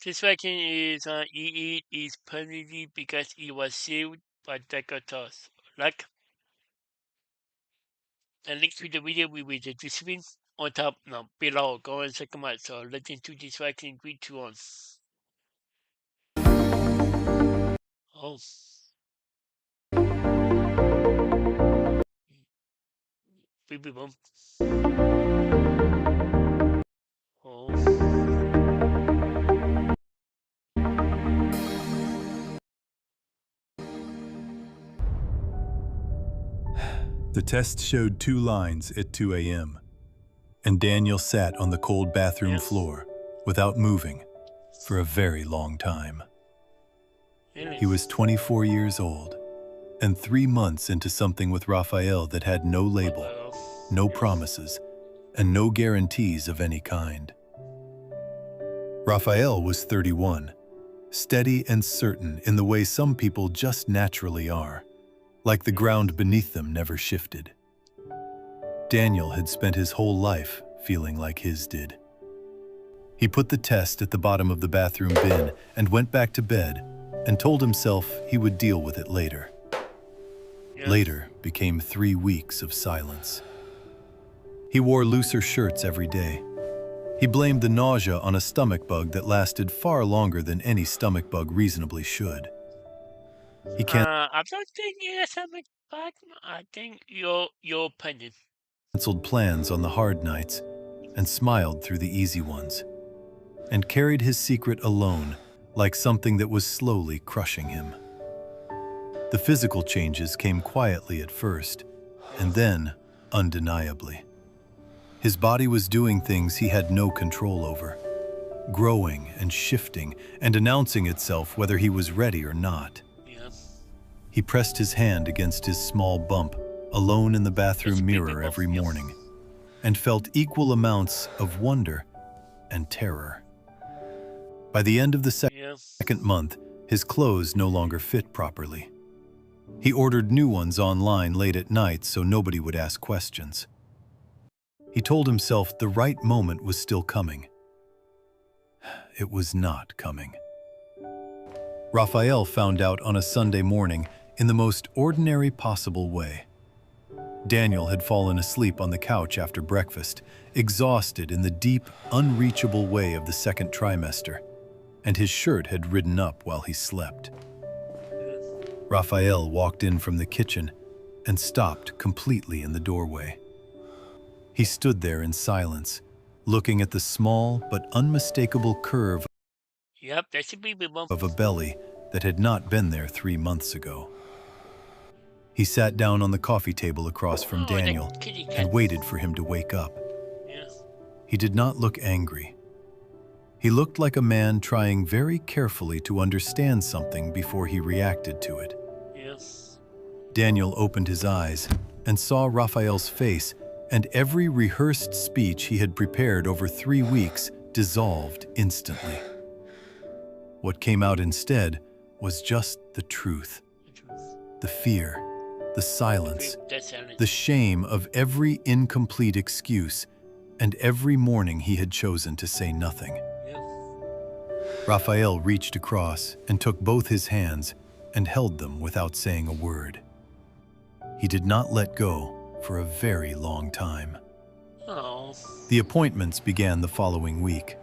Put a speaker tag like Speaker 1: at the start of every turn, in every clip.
Speaker 1: This vaccine is permanently because it was saved by doctors. Like a link to the video with the description on top now below. Go and check them out. So let's into this vaccine 3, 2, 1. Oh. Beep, beep, boom. Oh.
Speaker 2: The test showed 2 lines at 2 a.m., and Daniel sat on the cold bathroom floor without moving for a very long time.
Speaker 1: Really?
Speaker 2: He was 24 years old and 3 months into something with Raphael that had no label, no promises, and no guarantees of any kind. Raphael was 31, steady and certain in the way some people just naturally are, like the ground beneath them never shifted. Daniel had spent his whole life feeling like his did. He put the test at the bottom of the bathroom bin and went back to bed and told himself he would deal with it later. Later became 3 weeks of silence. He wore looser shirts every day. He blamed the nausea on a stomach bug that lasted far longer than any stomach bug reasonably should. He
Speaker 1: I don't think it's a bug. I think your opinion.
Speaker 2: Canceled plans on the hard nights and smiled through the easy ones, and carried his secret alone like something that was slowly crushing him. The physical changes came quietly at first, and then undeniably. His body was doing things he had no control over, growing and shifting and announcing itself whether he was ready or not. He pressed his hand against his small bump, alone in the bathroom mirror every morning, and felt equal amounts of wonder and terror. By the end of the second month, his clothes no longer fit properly. He ordered new ones online late at night so nobody would ask questions. He told himself the right moment was still coming. It was not coming. Raphael found out on a Sunday morning in the most ordinary possible way. Daniel had fallen asleep on the couch after breakfast, exhausted in the deep, unreachable way of the second trimester, and his shirt had ridden up while he slept. Raphael walked in from the kitchen and stopped completely in the doorway. He stood there in silence, looking at the small but unmistakable curve of a belly that had not been there 3 months ago. He sat down on the coffee table across from Daniel and waited for him to wake up. He did not look angry. He looked like a man trying very carefully to understand something before he reacted to it. Daniel opened his eyes and saw Raphael's face, and every rehearsed speech he had prepared over 3 weeks dissolved instantly. What came out instead was just the truth, the fear, the silence, the shame of every incomplete excuse, and every morning he had chosen to say nothing. Raphael reached across and took both his hands and held them without saying a word. He did not let go for a very long time. The appointments began the following week.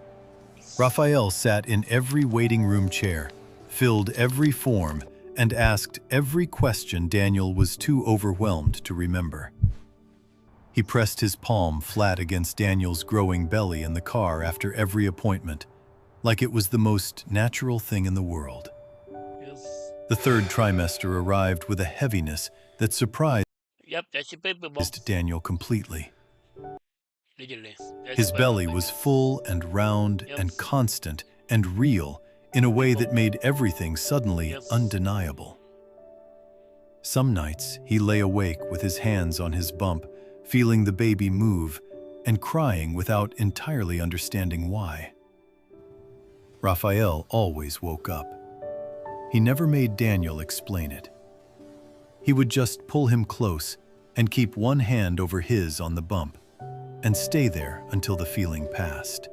Speaker 2: Raphael sat in every waiting room chair, filled every form, and asked every question Daniel was too overwhelmed to remember. He pressed his palm flat against Daniel's growing belly in the car after every appointment, like it was the most natural thing in the world. The third trimester arrived with a heaviness that surprised Daniel completely. His belly was full and round and constant and real in a way that made everything suddenly undeniable. Some nights he lay awake with his hands on his bump, feeling the baby move and crying without entirely understanding why. Raphael always woke up. He never made Daniel explain it. He would just pull him close and keep one hand over his on the bump and stay there until the feeling passed.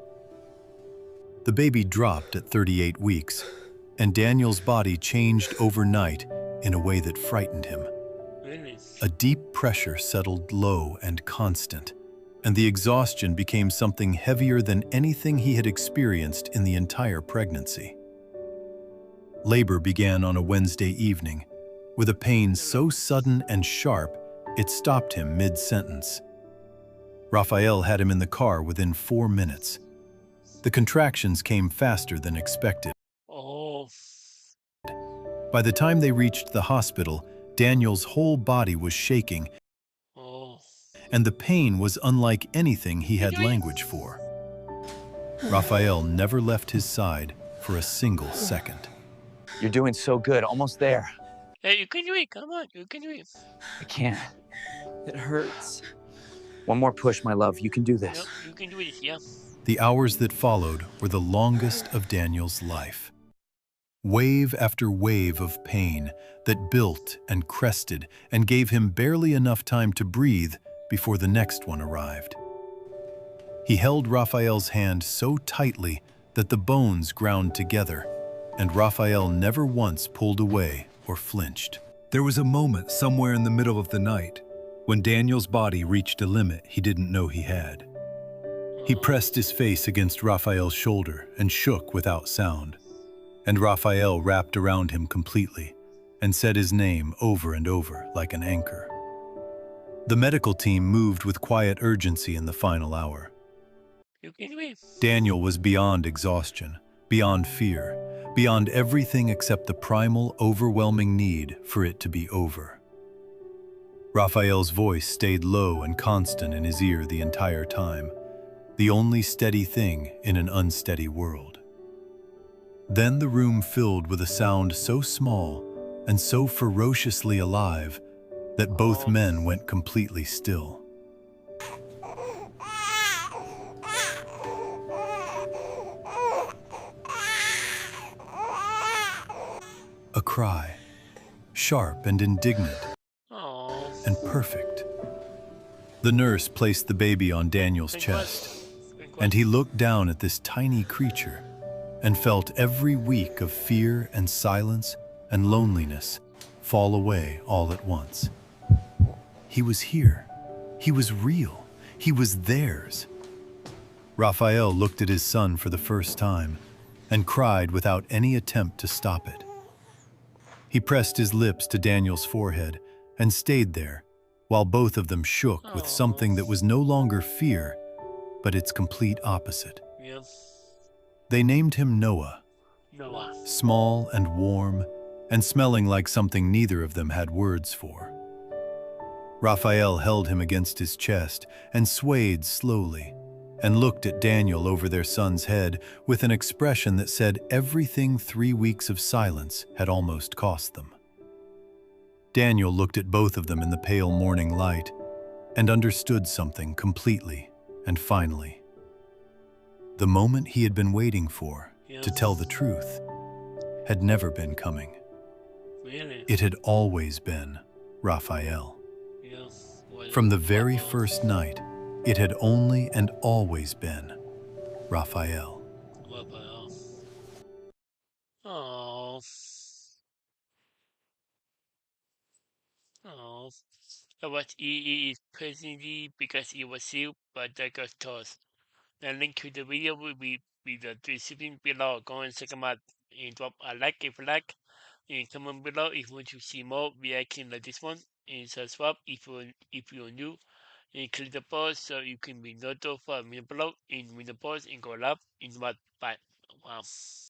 Speaker 2: The baby dropped at 38 weeks, and Daniel's body changed overnight in a way that frightened him.
Speaker 1: Really?
Speaker 2: A deep pressure settled low and constant, and the exhaustion became something heavier than anything he had experienced in the entire pregnancy. Labor began on a Wednesday evening, with a pain so sudden and sharp it stopped him mid-sentence. Raphael had him in the car within 4 minutes. The contractions came faster than expected.
Speaker 1: Oh,
Speaker 2: By the time they reached the hospital, Daniel's whole body was shaking,
Speaker 1: oh.
Speaker 2: and the pain was unlike anything he
Speaker 1: You
Speaker 2: had
Speaker 1: do it?
Speaker 2: language for. Raphael never left his side for a single second.
Speaker 3: You're doing so good. Almost there.
Speaker 1: Hey, you can do it. Come on, you can do it.
Speaker 3: I can't. It hurts. One more push, my love. You can do
Speaker 1: Yep,
Speaker 3: this.
Speaker 1: you can do it. Yeah.
Speaker 2: The hours that followed were the longest of Daniel's life. Wave after wave of pain that built and crested and gave him barely enough time to breathe before the next one arrived. He held Raphael's hand so tightly that the bones ground together, and Raphael never once pulled away or flinched. There was a moment somewhere in the middle of the night when Daniel's body reached a limit he didn't know he had. He pressed his face against Raphael's shoulder and shook without sound, and Raphael wrapped around him completely and said his name over and over like an anchor. The medical team moved with quiet urgency in the final hour.
Speaker 1: You can do it.
Speaker 2: Daniel was beyond exhaustion, beyond fear, beyond everything except the primal, overwhelming need for it to be over. Raphael's voice stayed low and constant in his ear the entire time, the only steady thing in an unsteady world. Then the room filled with a sound so small and so ferociously alive that both men went completely still. A cry, sharp and indignant
Speaker 1: Oh.
Speaker 2: and perfect. The nurse placed the baby on Daniel's chest, and he looked down at this tiny creature and felt every week of fear and silence and loneliness fall away all at once. He was here. He was real. He was theirs. Raphael looked at his son for the first time and cried without any attempt to stop it. He pressed his lips to Daniel's forehead and stayed there while both of them shook with something that was no longer fear, but its complete opposite.
Speaker 1: Yeah.
Speaker 2: They named him Noah,
Speaker 1: Noah.
Speaker 2: small and warm and smelling like something neither of them had words for. Raphael held him against his chest and swayed slowly and looked at Daniel over their son's head with an expression that said everything 3 weeks of silence had almost cost them. Daniel looked at both of them in the pale morning light and understood something completely and finally. The moment he had been waiting for,
Speaker 1: Yeah.
Speaker 2: to tell the truth, had never been coming.
Speaker 1: Really?
Speaker 2: It had always been Raphael.
Speaker 1: Yeah. Well,
Speaker 2: From the very
Speaker 1: Raphael.
Speaker 2: first night, it had only and always been Raphael.
Speaker 1: Raphael. Oh. Oh. It was it is personally because it was sealed, but that got tossed. The link to the video will be with the description below. Go and check them out and drop a like if you like. And comment below if you want to see more reaction like this one. And subscribe if you're new. And click the pause so you can be notified when below and when the pause and go live in what bye. Wow.